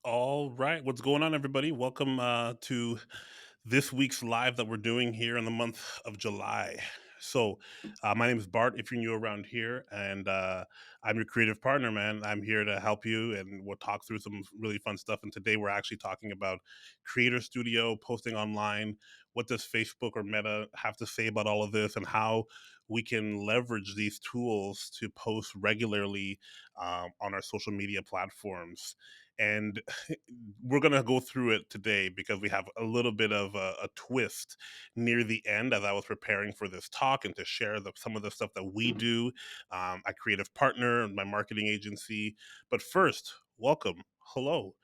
All right, what's going on, everybody? Welcome to this week's live that we're doing here in the month of July. My name is Bart. If you're new around here, and I'm your creative partner, man. I'm here to help you, and we'll talk through some really fun stuff. And today, we're actually talking about Creator Studio, posting online. What does Facebook or Meta have to say about all of this, and how we can leverage these tools to post regularly on our social media platforms? And we're going to go through it today because we have a little bit of a twist near the end as I was preparing for this talk and to share some of the stuff that we do. A creative partner, my marketing agency. But first, welcome. Hello.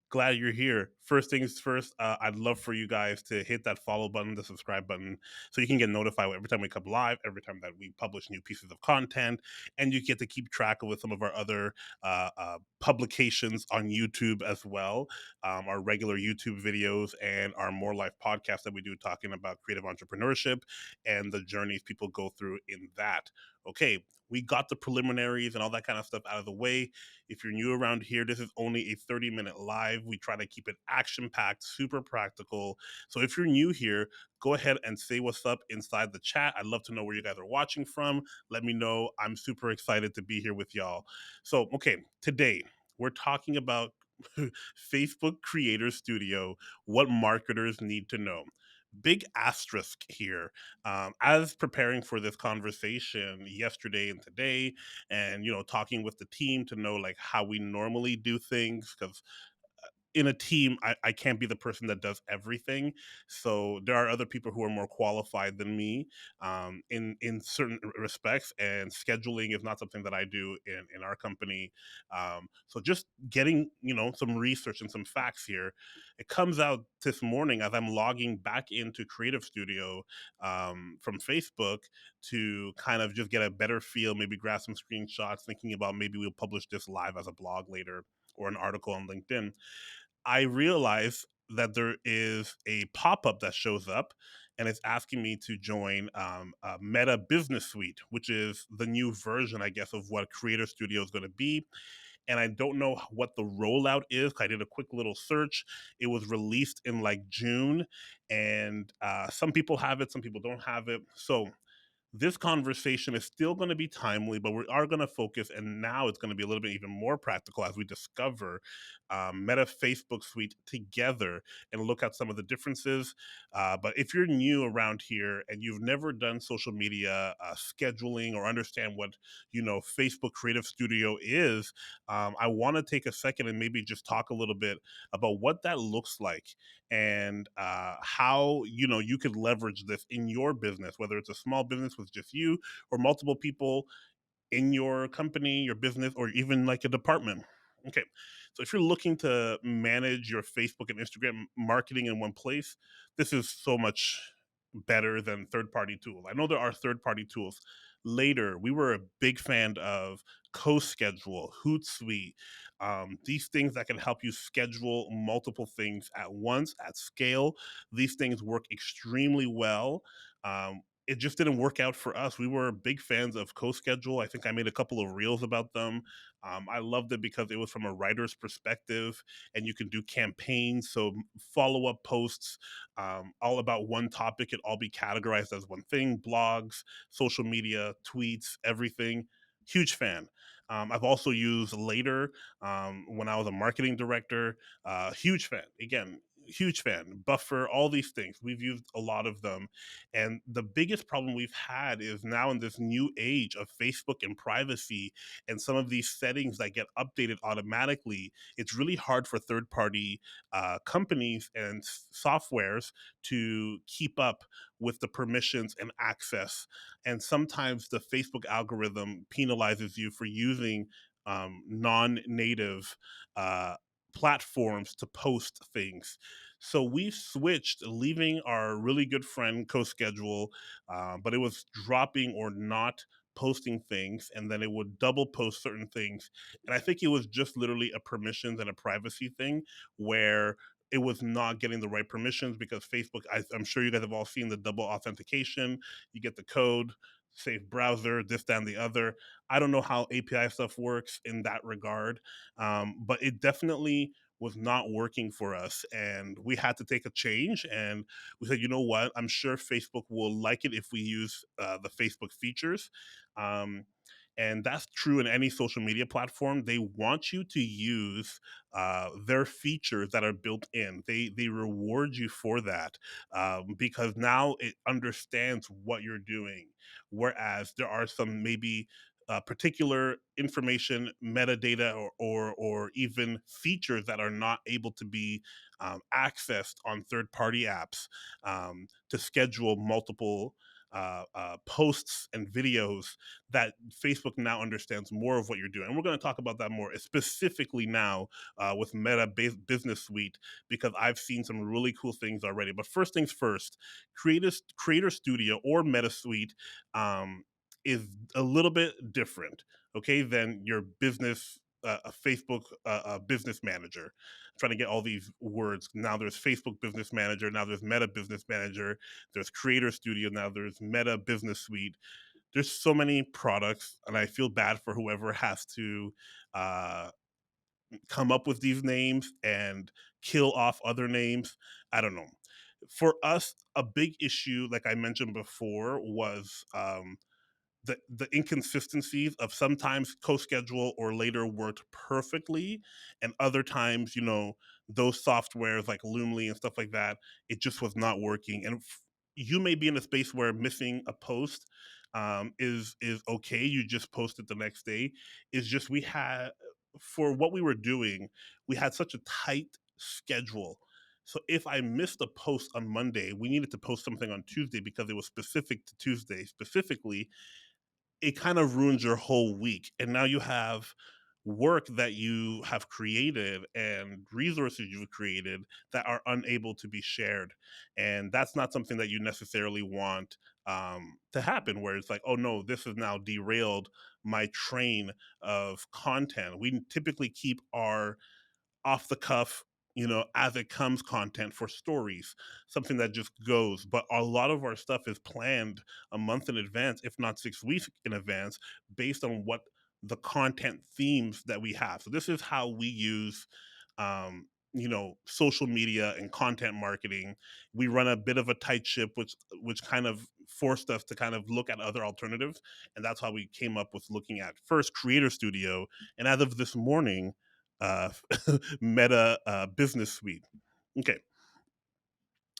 Glad you're here. First things first, I'd love for you guys to hit that follow button, the subscribe button, so you can get notified every time we come live, every time that we publish new pieces of content, and you get to keep track of some of our other publications on YouTube as well, our regular YouTube videos and our More Life podcast that we do talking about creative entrepreneurship and the journeys people go through in that. Okay, we got the preliminaries and all that kind of stuff out of the way. If you're new around here, this is only a 30-minute live. We try to keep it action packed, super practical. So if you're new here, go ahead and say what's up inside the chat. I'd love to know where you guys are watching from. Let me know. I'm super excited to be here with y'all. So, okay, today we're talking about Facebook Creator Studio, what marketers need to know. Big asterisk here. As preparing for this conversation yesterday and today, and talking with the team to know like how we normally do things, because in a team, I can't be the person that does everything. So there are other people who are more qualified than me in certain respects, and scheduling is not something that I do in our company. So just getting some research and some facts here. It comes out this morning as I'm logging back into Creative Studio from Facebook to kind of just get a better feel, maybe grab some screenshots, thinking about maybe we'll publish this live as a blog later or an article on LinkedIn. I realize that there is a pop up that shows up and it's asking me to join Meta Business Suite, which is the new version, I guess, of what Creator Studio is going to be. And I don't know what the rollout is. I did a quick little search. It was released in like June, and some people have it, some people don't have it. So this conversation is still going to be timely, but we are going to focus, and now it's going to be a little bit even more practical as we discover Meta Facebook Suite together and look at some of the differences. But if you're new around here and you've never done social media scheduling or understand what Facebook Creative Studio is, I want to take a second and maybe just talk a little bit about what that looks like and how you could leverage this in your business, whether it's a small business with just you or multiple people in your company, your business, or even like a department. Okay, so if you're looking to manage your Facebook and Instagram marketing in one place, this is so much better than third party tools. I know there are third party tools. Later, we were a big fan of CoSchedule, Hootsuite, these things that can help you schedule multiple things at once at scale. These things work extremely well. It just didn't work out for us. We were big fans of CoSchedule. I think I made a couple of reels about them. I loved it because it was from a writer's perspective, and you can do campaigns, so follow up posts, all about one topic. It all be categorized as one thing: blogs, social media, tweets, everything. Huge fan. I've also used Later when I was a marketing director. Huge fan. Again, huge fan. Buffer, all these things. We've used a lot of them, and the biggest problem we've had is now in this new age of Facebook and privacy and some of these settings that get updated automatically, it's really hard for third party companies and softwares to keep up with the permissions and access. And sometimes the Facebook algorithm penalizes you for using non native platforms to post things. So we switched, leaving our really good friend CoSchedule, but it was dropping or not posting things, and then it would double post certain things. And I think it was just literally a permissions and a privacy thing where it was not getting the right permissions because Facebook, I'm sure you guys have all seen the double authentication. You get the code, safe browser, this, that, and the other. I don't know how API stuff works in that regard, but it definitely was not working for us, and we had to take a change. And we said, you know what, I'm sure Facebook will like it if we use the Facebook features. um, and that's true in any social media platform. They want you to use their features that are built in. They reward you for that, because now it understands what you're doing. Whereas there are some maybe particular information, metadata, or even features that are not able to be accessed on third party apps, to schedule multiple posts and videos, that Facebook now understands more of what you're doing. And we're going to talk about that more specifically now with Meta Business Suite, because I've seen some really cool things already. But first things first, Creator Studio or Meta Suite is a little bit different, okay, than your business. A Facebook business manager. I'm trying to get all these words. Now there's Facebook Business Manager. Now there's Meta Business Manager. There's Creator Studio. Now there's Meta Business Suite. There's so many products, and I feel bad for whoever has to uh, come up with these names and kill off other names. I don't know. For us, a big issue, like I mentioned before, was the inconsistencies of sometimes co-schedule or later worked perfectly, and other times, those softwares like Loomly and stuff like that, it just was not working. And you may be in a space where missing a post is okay. You just post it the next day. Is just we had, for what we were doing, we had such a tight schedule. So if I missed a post on Monday, we needed to post something on Tuesday because it was specific to Tuesday specifically. It kind of ruins your whole week. And now you have work that you have created and resources you've created that are unable to be shared. And that's not something that you necessarily want to happen, where it's like, oh no, this has now derailed my train of content. We typically keep our off the cuff, as it comes content for stories, something that just goes. But a lot of our stuff is planned a month in advance, if not 6 weeks in advance, based on what the content themes that we have. So this is how we use social media and content marketing. We run a bit of a tight ship, which kind of forced us to kind of look at other alternatives. And that's how we came up with looking at first Creator Studio, and as of this morning, uh, Meta Business Suite. Okay,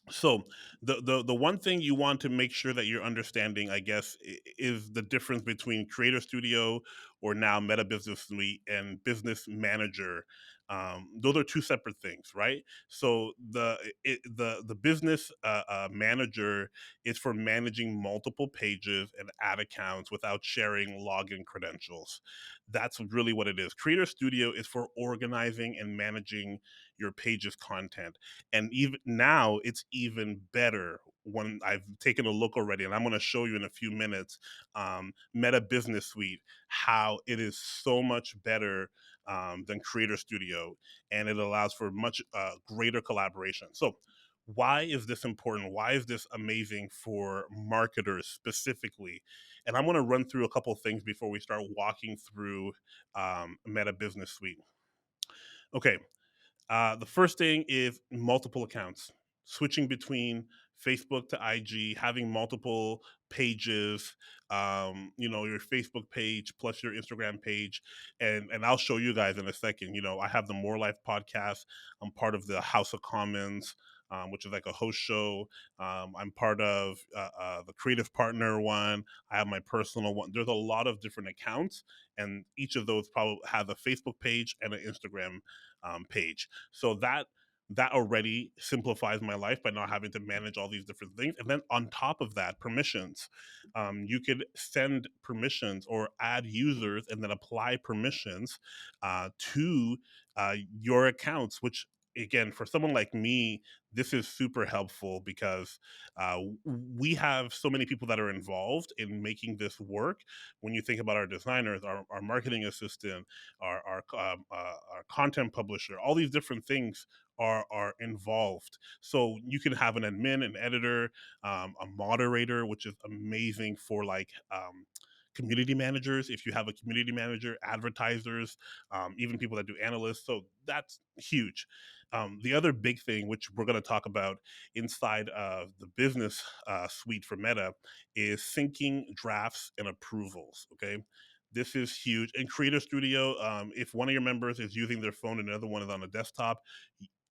so the one thing you want to make sure that you're understanding, I guess, is the difference between Creator Studio, or now Meta Business Suite, and Business Manager. Those are two separate things, right? So the Business Manager is for managing multiple pages and ad accounts without sharing login credentials. That's really what it is. Creator Studio is for organizing and managing your page's content. And even now, it's even better when I've taken a look already, and I'm going to show you in a few minutes, Meta Business Suite, how it is so much better than Creator Studio, and it allows for much greater collaboration. So why is this important? Why is this amazing for marketers specifically? And I'm going to run through a couple things before we start walking through Meta Business Suite. Okay, the first thing is multiple accounts, switching between Facebook to IG, having multiple pages, your Facebook page plus your Instagram page. And I'll show you guys in a second. I have the More Life podcast. I'm part of the House of Commons, which is like a host show. I'm part of the Creative Partner one. I have my personal one. There's a lot of different accounts, and each of those probably has a Facebook page and an Instagram page. So that already simplifies my life by not having to manage all these different things. And then on top of that, permissions. You could send permissions or add users and then apply permissions to your accounts, which, again, for someone like me, this is super helpful because we have so many people that are involved in making this work. When you think about our designers, our marketing assistant, our content publisher, all these different things are involved. So you can have an admin, an editor, a moderator, which is amazing for like community managers, if you have a community manager, advertisers, even people that do analysts. So that's huge. The other big thing, which we're going to talk about inside of the business suite for Meta, is syncing drafts and approvals. Okay. This is huge. In Creator Studio, if one of your members is using their phone and another one is on a desktop,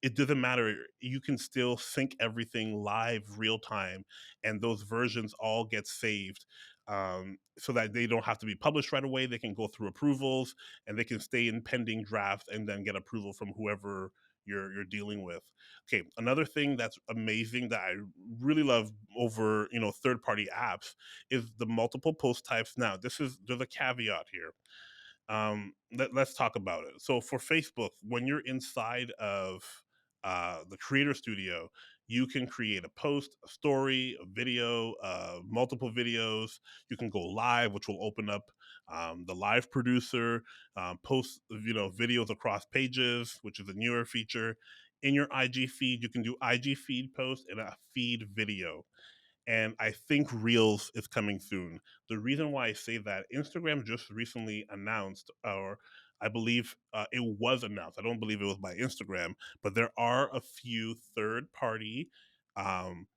it doesn't matter. You can still sync everything live, real time, and those versions all get saved, so that they don't have to be published right away. They can go through approvals and they can stay in pending draft and then get approval from whoever you're dealing with. Okay, another thing that's amazing that I really love over third party apps is the multiple post types. Now, there's a caveat here. Let's talk about it. So for Facebook, when you're inside of the Creator Studio, you can create a post, a story, a video, multiple videos. You can go live, which will open up the live producer, post videos across pages, which is a newer feature. In your IG feed, you can do IG feed post and a feed video, and I think Reels is coming soon. The reason why I say that, Instagram just recently announced, or I believe it was announced. I don't believe it was by Instagram, but there are a few third party um,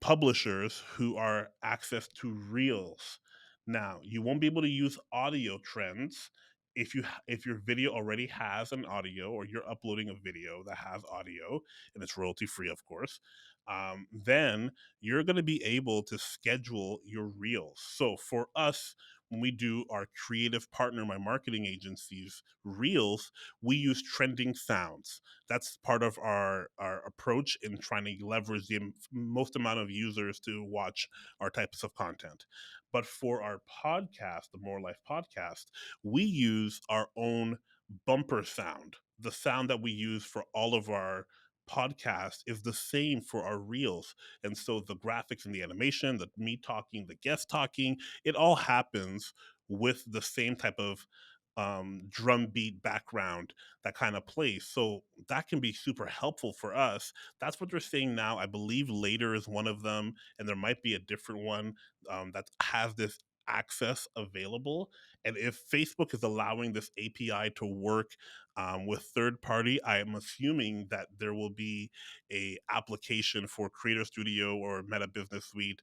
publishers who are access to Reels. Now, you won't be able to use audio trends if your video already has an audio, or you're uploading a video that has audio and it's royalty free, of course. Then you're going to be able to schedule your Reels. So for us, when we do our creative partner, my marketing agency's Reels, we use trending sounds. That's part of our approach in trying to leverage the most amount of users to watch our types of content. But for our podcast, the More Life podcast, we use our own bumper sound. The sound that we use for all of our podcast is the same for our reels. And so the graphics and the animation, the me talking, the guest talking, it all happens with the same type of drum beat background that kind of plays. So that can be super helpful for us. That's what they're saying now. I believe later is one of them, and there might be a different one that has this access available. And if Facebook is allowing this API to work with third party, I am assuming that there will be a application for Creator Studio or Meta Business Suite,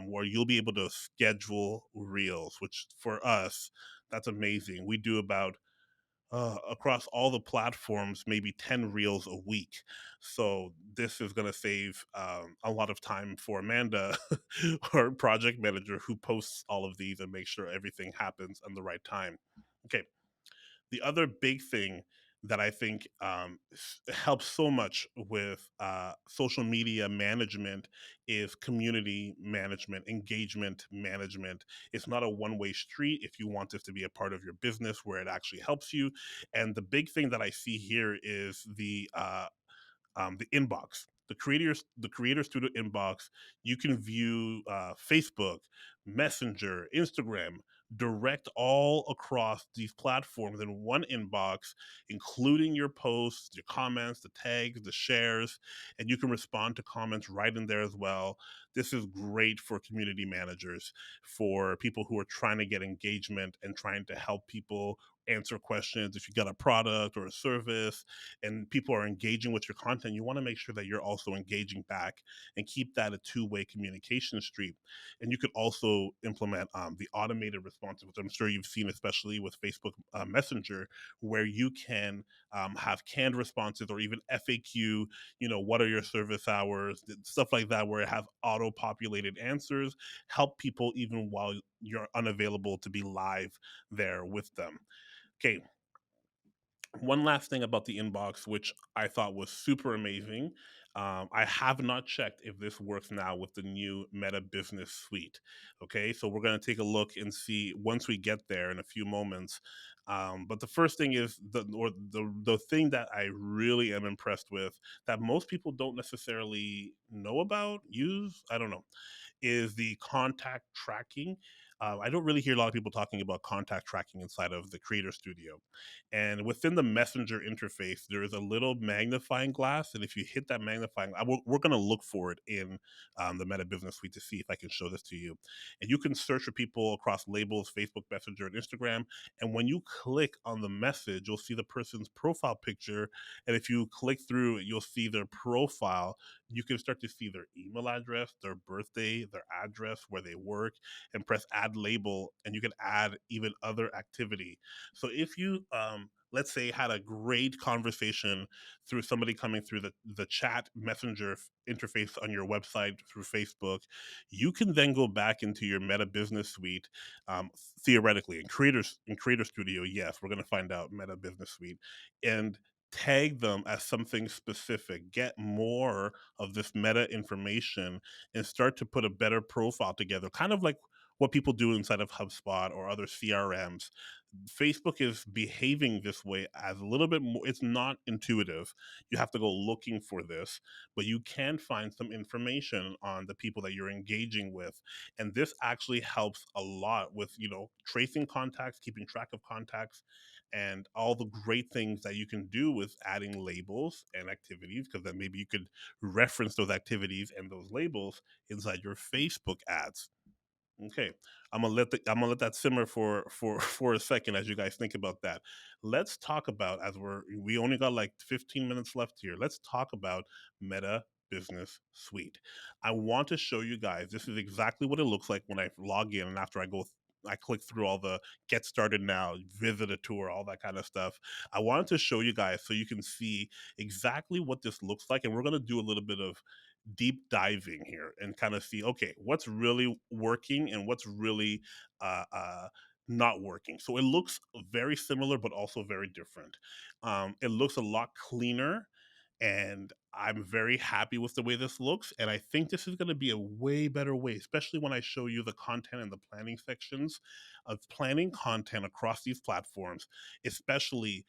where you'll be able to schedule reels, which for us, that's amazing. We do about across all the platforms, maybe 10 reels a week. So this is going to save a lot of time for Amanda, our project manager, who posts all of these and makes sure everything happens in the right time. Okay. The other big thing that I think helps so much with social media management is community management, engagement management. It's not a one-way street if you want this to be a part of your business where it actually helps you. And the big thing that I see here is the inbox, the creator studio inbox. You can view Facebook, Messenger, Instagram, direct all across these platforms in one inbox, including your posts, your comments, the tags, the shares, and you can respond to comments right in there as well. This is great for community managers, for people who are trying to get engagement and trying to help people answer questions. If you got a product or a service and people are engaging with your content, you want to make sure that you're also engaging back and keep that a two-way communication stream. And you could also implement the automated responses, which I'm sure you've seen, especially with Facebook Messenger, where you can have canned responses or even FAQ, what are your service hours, stuff like that, where it has auto-populated answers, help people even while you're unavailable to be live there with them. Okay, one last thing about the inbox, which I thought was super amazing. I have not checked if this works now with the new Meta Business Suite. Okay, so we're going to take a look and see once we get there in a few moments. But the first thing is the thing that I really am impressed with, that most people don't necessarily know about, use, I don't know, is the contact tracking. I don't really hear a lot of people talking about contact tracking inside of the Creator Studio. And within the Messenger interface, there is a little magnifying glass. And if you hit that magnifying, we're going to look for it in the Meta Business Suite to see if I can show this to you. And you can search for people across labels, Facebook Messenger, and Instagram. And when you click on the message, you'll see the person's profile picture. And if you click through, you'll see their profile. You can start to see their email address, their birthday, their address, where they work, and press add label, and you can add even other activity. So if you let's say had a great conversation through somebody coming through the chat messenger interface on your website through Facebook, you can then go back into your Meta Business Suite, um, theoretically in Creator Studio. Yes, we're going to find out Meta Business Suite, and tag them as something specific, get more of this meta information, and start to put a better profile together, kind of like what people do inside of HubSpot or other CRMs. Facebook is behaving this way as a little bit more, it's not intuitive. You have to go looking for this, but you can find some information on the people that you're engaging with. And this actually helps a lot with, tracing contacts, keeping track of contacts, and all the great things that you can do with adding labels and activities, because then maybe you could reference those activities and those labels inside your Facebook ads. Okay, I'm gonna let that simmer for for a second as you guys think about that. Let's talk about, as we only got like 15 minutes left here. Let's talk about Meta Business Suite. I want to show you guys, this is exactly what it looks like when I log in, and after I click through all the get started now, visit a tour, all that kind of stuff. I wanted to show you guys so you can see exactly what this looks like, and we're going to do a little bit of deep diving here and kind of see, okay, what's really working and what's really uh, uh, not working. So it looks very similar, but also very different. It looks a lot cleaner, and I'm very happy with the way this looks. And I think this is going to be a way better way, especially when I show you the content and the planning sections of planning content across these platforms, especially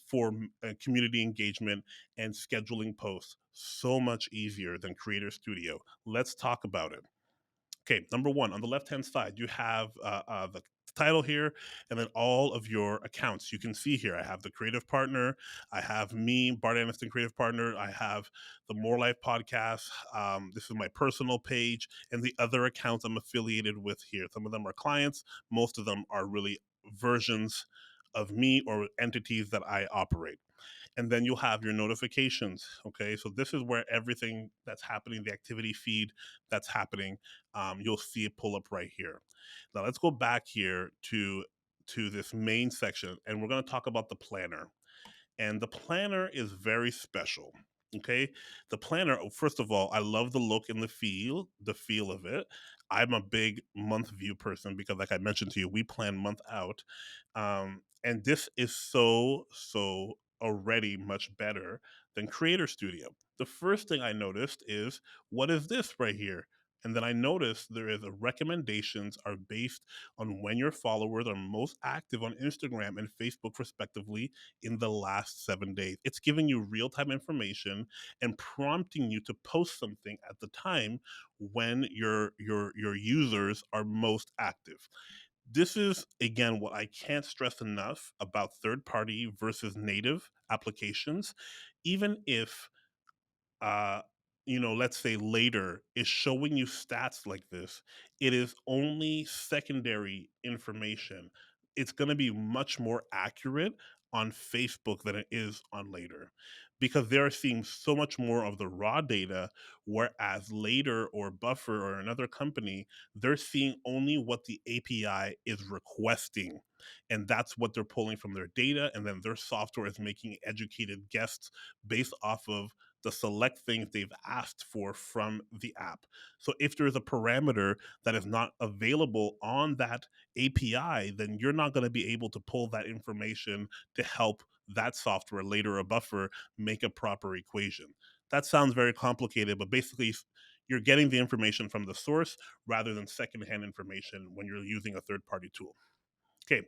for community engagement and scheduling posts. So much easier than Creator Studio. Let's talk about it. Okay, number one, on the left hand side, you have the title here, and then all of your accounts. You can see here, I have the creative partner, I have me, Bart Aniston, creative partner, I have the More Life podcast. This is my personal page, and the other accounts I'm affiliated with here. Some of them are clients, most of them are really versions of me or entities that I operate. And then you'll have your notifications. Okay, so this is where everything that's happening, the activity feed that's happening, you'll see it pull up right here. Now let's go back here to this main section, and we're going to talk about the planner. And the planner is very special. Okay, the planner, first of all, I love the look and the feel of it. I'm a big month view person because, like I mentioned to you, we plan month out. And this is so already much better than Creator Studio. The first thing I noticed is, what is this right here? And then I noticed there is a recommendations are based on when your followers are most active on Instagram and Facebook respectively in the last 7 days. It's giving you real-time information and prompting you to post something at the time when your users are most active. This is again what I can't stress enough about third party versus native applications. Even if uh, let's say later is showing you stats like this, it is only secondary information. It's going to be much more accurate on Facebook than it is on later, because they're seeing so much more of the raw data, whereas later or Buffer or another company, they're seeing only what the API is requesting. And that's what they're pulling from their data. And then their software is making educated guesses based off of the select things they've asked for from the app. So if there's a parameter that is not available on that API, then you're not going to be able to pull that information to help that software later, a Buffer, make a proper equation. That sounds very complicated, but basically you're getting the information from the source rather than secondhand information when you're using a third party tool. Okay,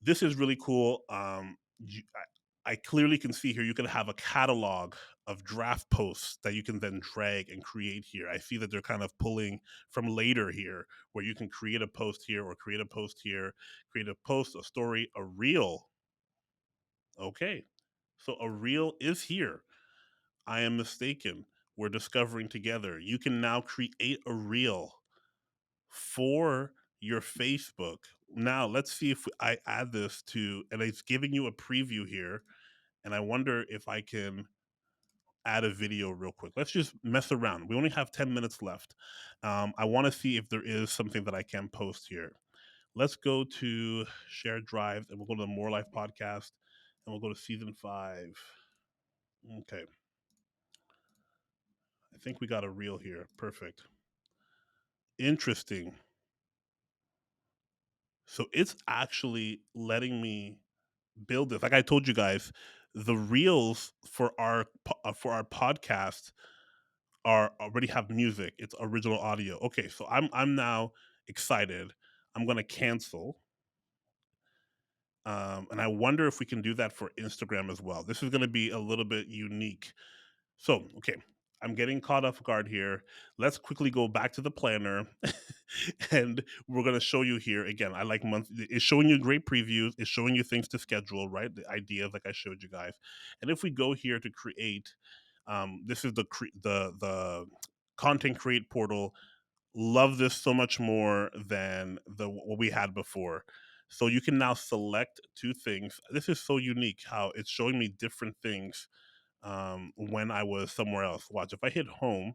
this is really cool. I clearly can see here you can have a catalog of draft posts that you can then drag and create here. I see that they're kind of pulling from later here, where you can create a post here or create a post here, create a post, a story, a reel. Okay, so a reel is here. I am mistaken. We're discovering together. You can now create a reel for your Facebook. Now, let's see if I add this to, and it's giving you a preview here. And I wonder if I can add a video real quick. Let's just mess around. We only have 10 minutes left. I want to see if there is something that I can post here. Let's go to Share Drive and we'll go to the More Life podcast and we'll go to season 5. Okay. I think we got a reel here. Perfect. Interesting. So it's actually letting me build this. Like I told you guys, the reels for our podcast are already have music. It's original audio. Okay, so I'm now excited. I'm gonna cancel. And I wonder if we can do that for Instagram as well. This is going to be a little bit unique. So, okay, I'm getting caught off guard here. Let's quickly go back to the planner and we're going to show you here again. I like month, it's showing you great previews, it's showing you things to schedule, right? The ideas like I showed you guys. And if we go here to create, this is the content create portal. Love this so much more than the what we had before. So you can now select two things. This is so unique how it's showing me different things when I was somewhere else. Watch, if I hit home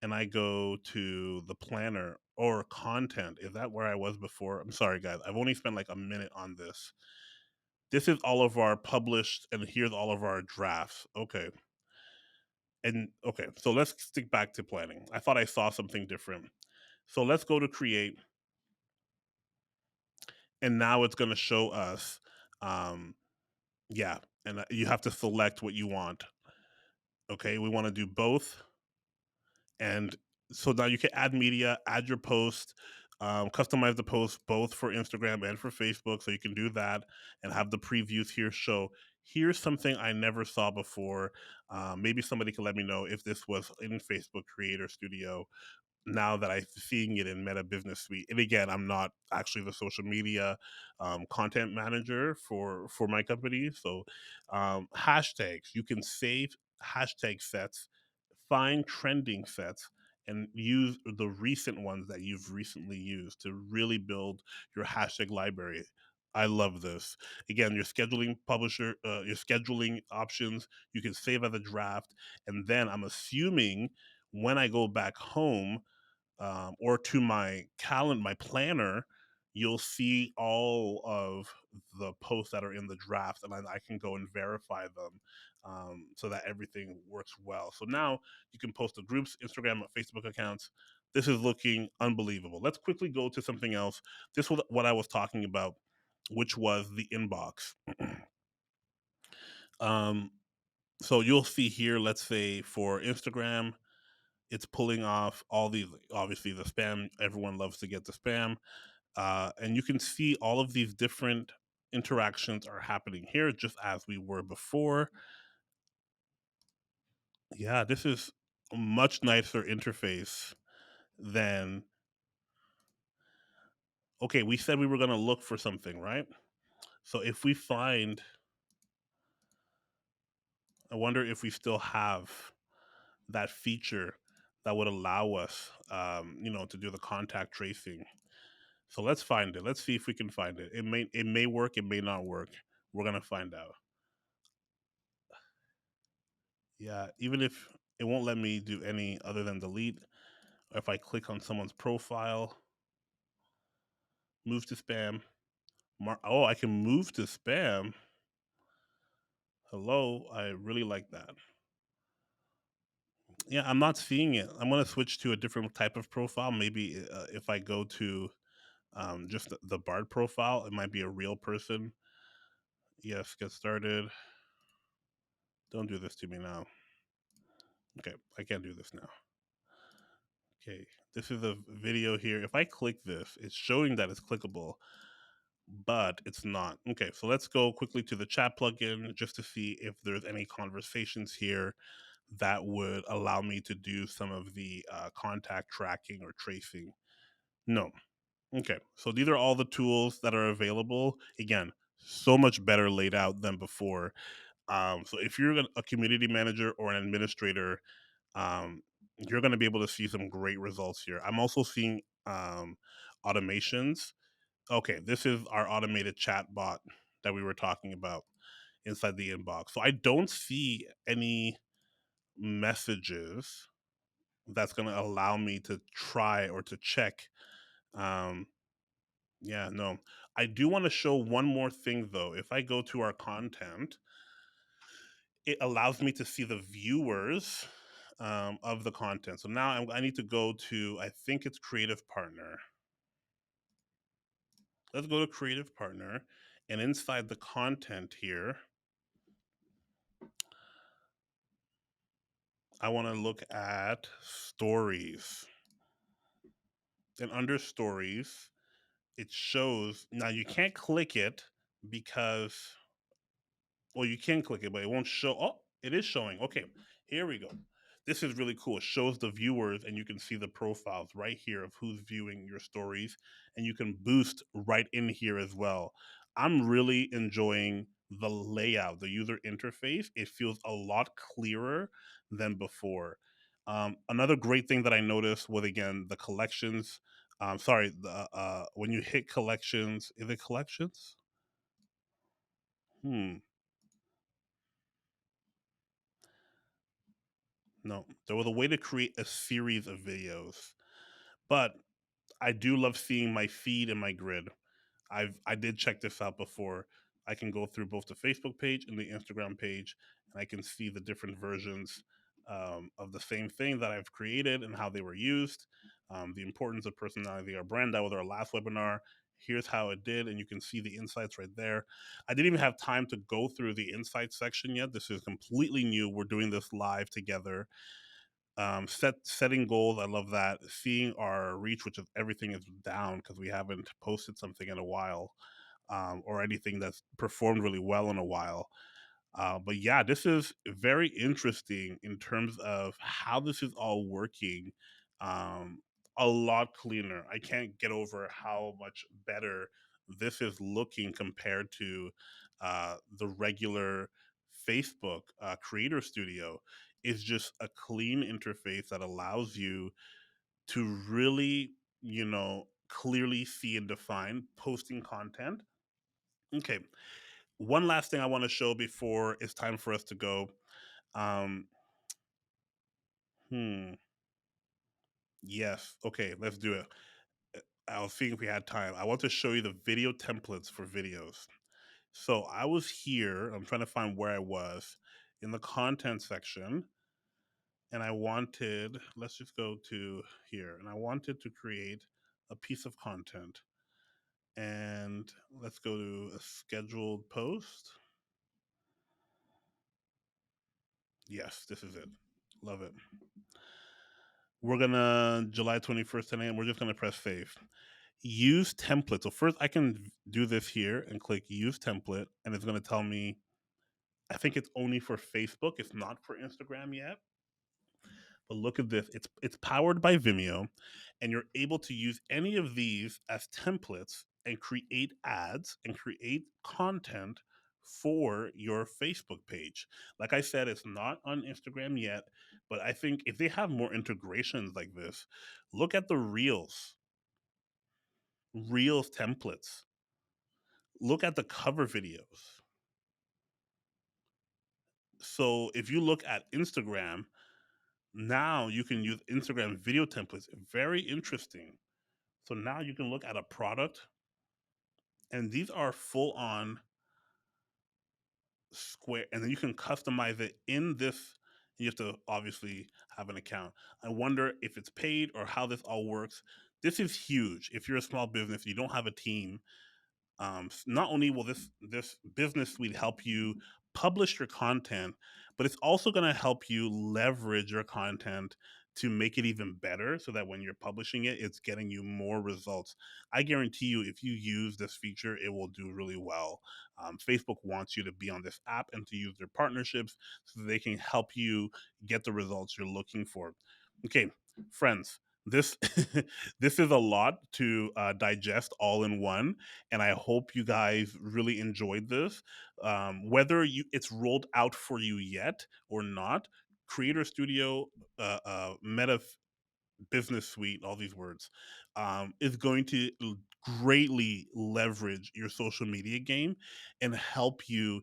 and I go to the planner or content, is that where I was before? I'm sorry, guys. I've only spent like a minute on this. This is all of our published, and here's all of our drafts. Okay. And okay, so let's stick back to planning. I thought I saw something different. So let's go to create, and now it's going to show us, um, yeah, and you have to select what you want. Okay, we want to do both. And so now you can add media, add your post, customize the post both for Instagram and for Facebook. So you can do that and have the previews here show. Here's something I never saw before. Maybe somebody can let me know if this was in Facebook Creator Studio now that I'm seeing it in Meta Business Suite. And again, I'm not actually the social media content manager for my company. So hashtags, you can save hashtag sets, find trending sets, and use the recent ones that you've recently used to really build your hashtag library. I love this. Again, your scheduling publisher, your scheduling options, you can save as a draft. And then I'm assuming when I go back home, or to my calendar, my planner, you'll see all of the posts that are in the draft, and I can go and verify them so that everything works well. So now you can post to groups, Instagram, or Facebook accounts. This is looking unbelievable. Let's quickly go to something else. This was what I was talking about, which was the inbox. um, so you'll see here, let's say for Instagram, it's pulling off all these, obviously the spam. Everyone loves to get the spam, and you can see all of these different interactions are happening here, just as we were before. Yeah, this is a much nicer interface than. Okay, we said we were going to look for something, right? So if we find, I wonder if we still have that feature that would allow us, to do the contact tracing. So let's find it. Let's see if we can find it. It may work. It may not work. We're gonna find out. Yeah, even if it won't let me do any other than delete. If I click on someone's profile, move to spam. Oh, I can move to spam. Hello, I really like that. Yeah, I'm not seeing it. I'm gonna switch to a different type of profile. Maybe if I go to just the Bard profile, it might be a real person. Yes, get started. Don't do this to me now. Okay, I can't do this now. Okay, this is a video here. If I click this, it's showing that it's clickable, but it's not. Okay, so let's go quickly to the chat plugin just to see if there's any conversations here that would allow me to do some of the contact tracking or tracing. No. Okay, so these are all the tools that are available. Again, so much better laid out than before. So if you're a community manager or an administrator, um, you're going to be able to see some great results here. I'm also seeing automations. Okay, this is our automated chat bot that we were talking about inside the inbox. So I don't see any messages that's going to allow me to try or to check. Um, yeah, no. I do want to show one more thing though. If I go to our content, it allows me to see the viewers of the content. So now I need to go to, I think it's Creative Partner. Let's go to Creative Partner. And inside the content here, I want to look at stories. And under stories, it shows. Now you can't click it because, well, you can click it, but it won't show. Oh, it is showing. Okay, here we go. This is really cool. It shows the viewers, and you can see the profiles right here of who's viewing your stories, and you can boost right in here as well. I'm really enjoying the layout, the user interface. It feels a lot clearer than before. Another great thing that I noticed was again the collections. Sorry, the when you hit collections, is it collections? Hmm. No, there was a way to create a series of videos, but I do love seeing my feed and my grid. I did check this out before. I can go through both the Facebook page and the Instagram page, and I can see the different versions of the same thing that I've created and how they were used. The importance of personality or brand. That was our last webinar. Here's how it did, and you can see the insights right there. I didn't even have time to go through the insights section yet. This is completely new. We're doing this live together. Setting goals, I love that. Seeing our reach, which is everything is down because we haven't posted something in a while, or anything that's performed really well in a while. But yeah, this is very interesting in terms of how this is all working. um, a lot cleaner. I can't get over how much better this is looking compared to the regular Facebook Creator Studio. Is just a clean interface that allows you to really, clearly see and define posting content. Okay, one last thing I want to show before it's time for us to go. Um, hmm. Yes. Okay, let's do it. I was seeing if we had time. I want to show you the video templates for videos. So I was here. I'm trying to find where I was in the content section, and I wanted. Let's just go to here, and I wanted to create a piece of content. And let's go to a scheduled post. Yes, this is it. Love it. We're gonna July 21st 10 a.m. We're just gonna press save. Use template. So first I can do this here and click use template, and it's gonna tell me I think it's only for Facebook. It's not for Instagram yet. But look at this. It's powered by Vimeo, and you're able to use any of these as templates and create ads and create content for your Facebook page. Like I said, it's not on Instagram yet, but I think if they have more integrations like this, look at the Reels templates. Look at the cover videos. So if you look at Instagram, now you can use Instagram video templates. Very interesting. So now you can look at a product, and these are full on square, and then you can customize it in this. You have to obviously have an account. I wonder if it's paid or how this all works. This is huge. If you're a small business, you don't have a team. Not only will this business suite help you publish your content, but it's also going to help you leverage your content to make it even better so that when you're publishing it, it's getting you more results. I guarantee you, if you use this feature, it will do really well. Facebook wants you to be on this app and to use their partnerships so they can help you get the results you're looking for. Okay, friends, this this is a lot to digest all in one, and I hope you guys really enjoyed this. Whether it's rolled out for you yet or not, Creator Studio, Meta Business Suite, all these words, is going to greatly leverage your social media game and help you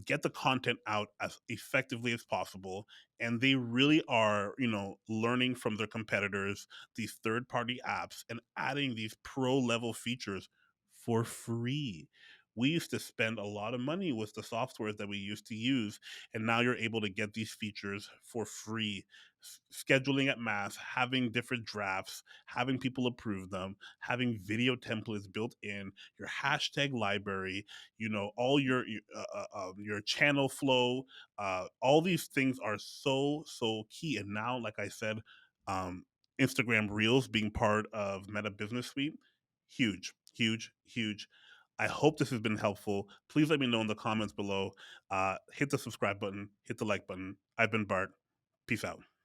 get the content out as effectively as possible. And they really are, learning from their competitors, these third party apps, and adding these pro level features for free. We used to spend a lot of money with the softwares that we used to use, and now you're able to get these features for free. Scheduling at mass, having different drafts, having people approve them, having video templates built in, your hashtag library, all your channel flow, all these things are so key. And now, like I said, um, Instagram Reels being part of Meta Business Suite, huge, huge, huge. I hope this has been helpful. Please let me know in the comments below. Hit the subscribe button, hit the like button. I've been Bart. Peace out.